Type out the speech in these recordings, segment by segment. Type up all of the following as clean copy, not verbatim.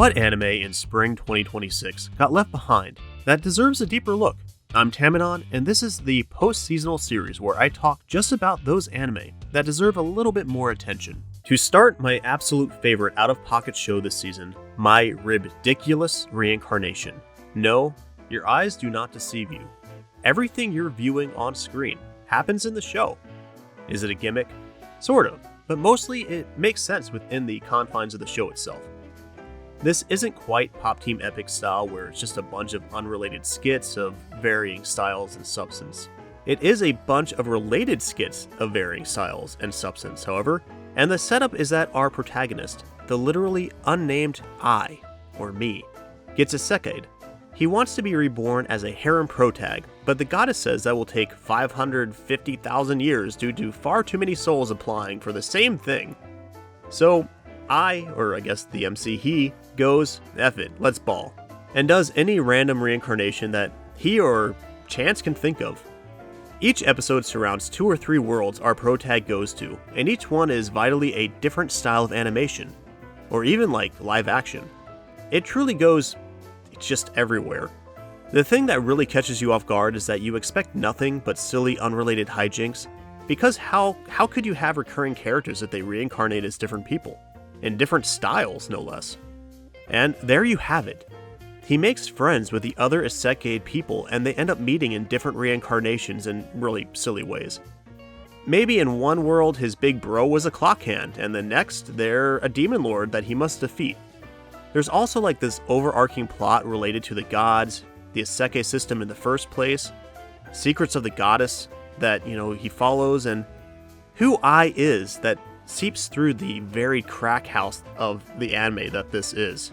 What anime in spring 2026 got left behind that deserves a deeper look? I'm Tamanon, and this is the post-seasonal series where I talk just about those anime that deserve a little bit more attention. To start, my absolute favorite out-of-pocket show this season, my Ribdiculous Reincarnation. No, your eyes do not deceive you. Everything you're viewing on screen happens in the show. Is it a gimmick? Sort of, but mostly it makes sense within the confines of the show itself. This isn't quite Pop Team Epic style where it's just a bunch of unrelated skits of varying styles and substance. It is a bunch of related skits of varying styles and substance, however, and the setup is that our protagonist, the literally unnamed I, or me, gets isekai'd. He wants to be reborn as a harem protag, but the goddess says that will take 550,000 years due to far too many souls applying for the same thing. So, I, or I guess the MC he, goes, F it, let's ball, and does any random reincarnation that he or chance can think of. Each episode surrounds 2 or 3 worlds our protag goes to, and each one is vitally a different style of animation, or even like live action. It truly goes just everywhere. The thing that really catches you off guard is that you expect nothing but silly unrelated hijinks, because how could you have recurring characters if they reincarnate as different people? In different styles, no less. And there you have it. He makes friends with the other isekai'd people, and they end up meeting in different reincarnations in really silly ways. Maybe in one world his big bro was a clock hand, and the next they're a demon lord that he must defeat. There's also like this overarching plot related to the gods, the isekai system in the first place, secrets of the goddess that, he follows, and who I is that seeps through the very crack house of the anime that this is.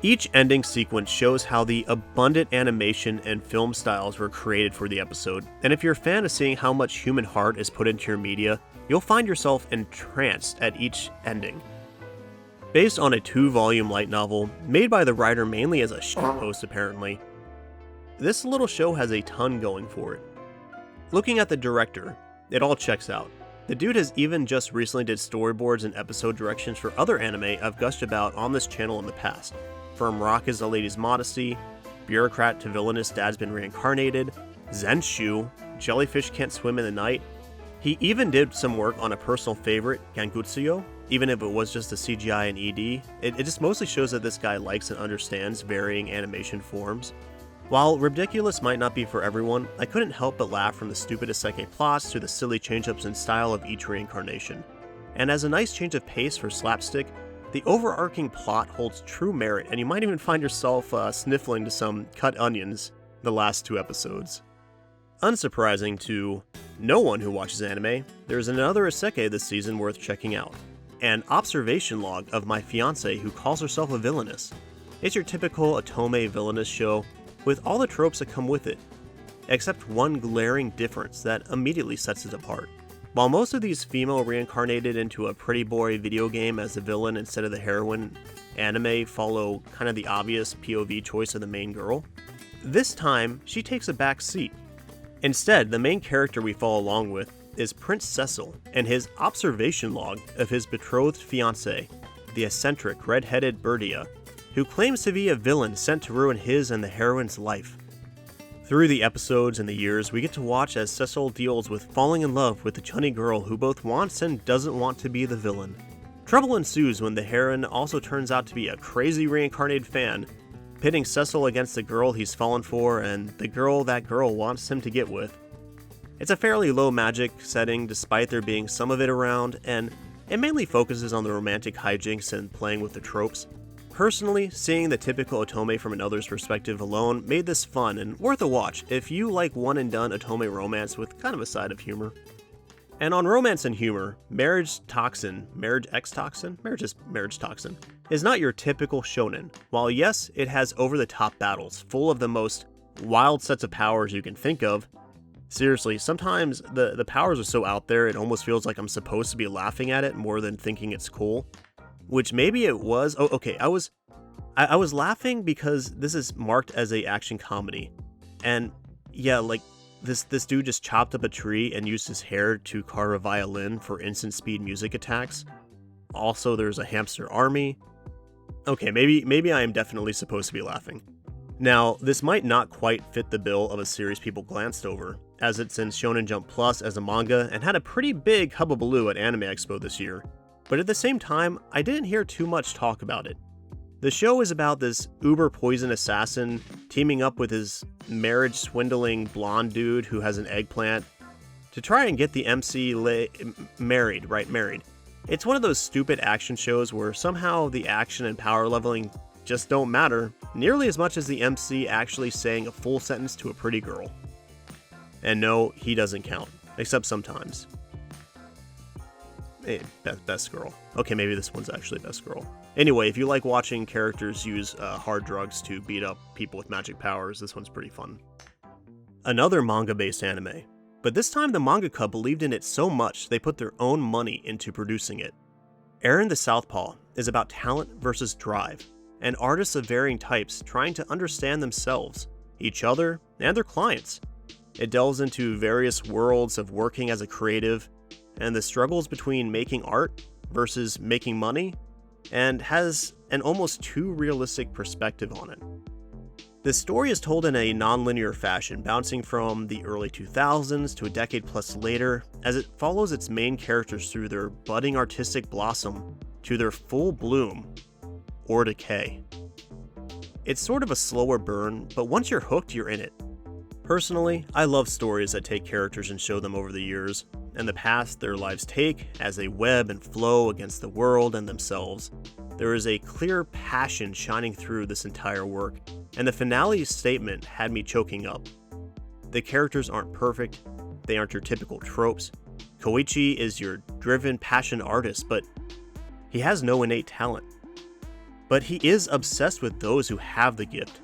Each ending sequence shows how the abundant animation and film styles were created for the episode, and if you're a fan of seeing how much human heart is put into your media, you'll find yourself entranced at each ending. Based on a 2-volume light novel, made by the writer mainly as a shitpost apparently, this little show has a ton going for it. Looking at the director, it all checks out. The dude has even just recently did storyboards and episode directions for other anime I've gushed about on this channel in the past. From Rock is a Lady's Modesty, Bureaucrat to Villainess Dad's Been Reincarnated, Zenshu, Jellyfish Can't Swim in the Night. He even did some work on a personal favorite, Gangutsuyo, even if it was just a CGI and ED. It just mostly shows that this guy likes and understands varying animation forms. While Ribdiculous might not be for everyone, I couldn't help but laugh from the stupid isekai plots to the silly change-ups in style of each reincarnation. And as a nice change of pace for slapstick, the overarching plot holds true merit, and you might even find yourself sniffling to some cut onions the last 2 episodes. Unsurprising to no one who watches anime, there's another isekai this season worth checking out. An observation log of my fiancée who calls herself a villainess. It's your typical otome villainous show, with all the tropes that come with it, except one glaring difference that immediately sets it apart. While most of these female reincarnated into a pretty boy video game as the villain instead of the heroine anime follow kind of the obvious POV choice of the main girl, this time she takes a back seat. Instead, the main character we follow along with is Prince Cecil and his observation log of his betrothed fiancée, the eccentric red-headed Birdia, who claims to be a villain sent to ruin his and the heroine's life. Through the episodes and the years, we get to watch as Cecil deals with falling in love with the chunny girl who both wants and doesn't want to be the villain. Trouble ensues when the heroine also turns out to be a crazy reincarnated fan, pitting Cecil against the girl he's fallen for and the girl that girl wants him to get with. It's a fairly low magic setting despite there being some of it around, and it mainly focuses on the romantic hijinks and playing with the tropes. Personally, seeing the typical otome from another's perspective alone made this fun and worth a watch if you like one-and-done otome romance with kind of a side of humor. And on romance and humor, Marriage Toxin is not your typical shonen. While yes, it has over-the-top battles full of the most wild sets of powers you can think of, seriously, sometimes the powers are so out there it almost feels like I'm supposed to be laughing at it more than thinking it's cool. Which maybe it was. Oh, okay. I was laughing because this is marked as a action comedy, and yeah, like this dude just chopped up a tree and used his hair to carve a violin for instant speed music attacks. Also, there's a hamster army. Okay, maybe I am definitely supposed to be laughing. Now, this might not quite fit the bill of a series people glanced over, as it's in Shonen Jump Plus as a manga and had a pretty big hubbubaloo at Anime Expo this year, but at the same time, I didn't hear too much talk about it. The show is about this uber poison assassin teaming up with his marriage swindling blonde dude who has an eggplant to try and get the MC married. It's one of those stupid action shows where somehow the action and power leveling just don't matter nearly as much as the MC actually saying a full sentence to a pretty girl. And no, he doesn't count, except sometimes. Best girl. Okay, maybe this one's actually best girl. Anyway, if you like watching characters use hard drugs to beat up people with magic powers, this one's pretty fun. Another manga-based anime, but this time the mangaka believed in it so much they put their own money into producing it. Eren the Southpaw is about talent versus drive, and artists of varying types trying to understand themselves, each other, and their clients. It delves into various worlds of working as a creative, and the struggles between making art versus making money, and has an almost too realistic perspective on it. The story is told in a non-linear fashion, bouncing from the early 2000s to a decade plus later, as it follows its main characters through their budding artistic blossom to their full bloom or decay. It's sort of a slower burn, but once you're hooked, you're in it. Personally, I love stories that take characters and show them over the years, and the paths their lives take as they web and flow against the world and themselves. There is a clear passion shining through this entire work, and the finale's statement had me choking up. The characters aren't perfect, they aren't your typical tropes. Koichi is your driven, passionate artist, but he has no innate talent. But he is obsessed with those who have the gift,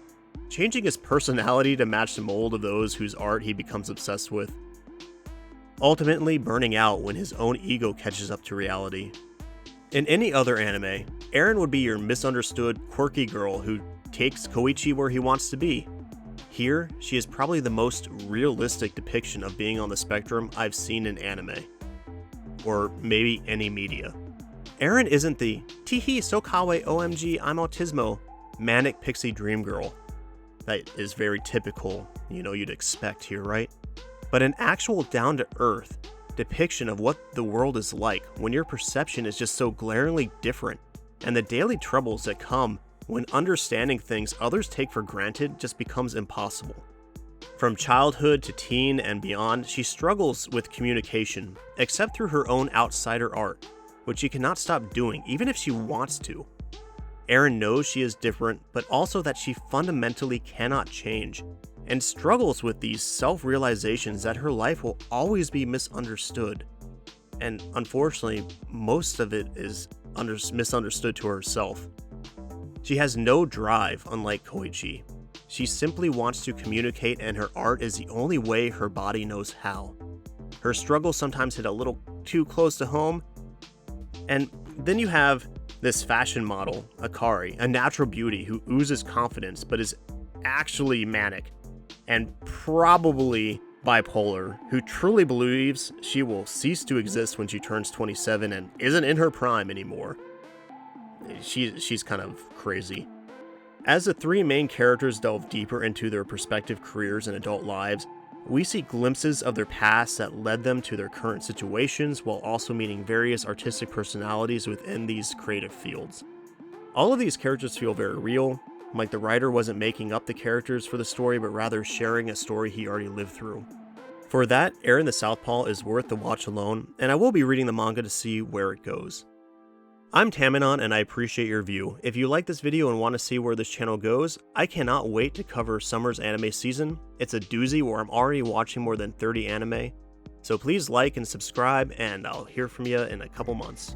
changing his personality to match the mold of those whose art he becomes obsessed with, ultimately burning out when his own ego catches up to reality. In any other anime, Eren would be your misunderstood, quirky girl who takes Koichi where he wants to be. Here, she is probably the most realistic depiction of being on the spectrum I've seen in anime. Or maybe any media. Eren isn't the "Teehee so kawaii OMG I'm autismo" manic pixie dream girl. That is very typical, you'd expect here, right? But an actual down-to-earth depiction of what the world is like when your perception is just so glaringly different, and the daily troubles that come when understanding things others take for granted just becomes impossible. From childhood to teen and beyond, she struggles with communication, except through her own outsider art, which she cannot stop doing even if she wants to. Eren knows she is different, but also that she fundamentally cannot change, and struggles with these self-realizations that her life will always be misunderstood. And unfortunately, most of it is misunderstood to herself. She has no drive, unlike Koichi. She simply wants to communicate, and her art is the only way her body knows how. Her struggles sometimes hit a little too close to home. And then you have this fashion model, Akari, a natural beauty who oozes confidence but is actually manic and probably bipolar, who truly believes she will cease to exist when she turns 27 and isn't in her prime anymore. She's kind of crazy. As the three main characters delve deeper into their respective careers and adult lives, we see glimpses of their past that led them to their current situations, while also meeting various artistic personalities within these creative fields. All of these characters feel very real, like the writer wasn't making up the characters for the story, but rather sharing a story he already lived through. For that, Eren the Southpaw is worth the watch alone, and I will be reading the manga to see where it goes. I'm Tamanon, and I appreciate your view. If you like this video and want to see where this channel goes, I cannot wait to cover summer's anime season. It's a doozy where I'm already watching more than 30 anime. So please like and subscribe, and I'll hear from you in a couple months.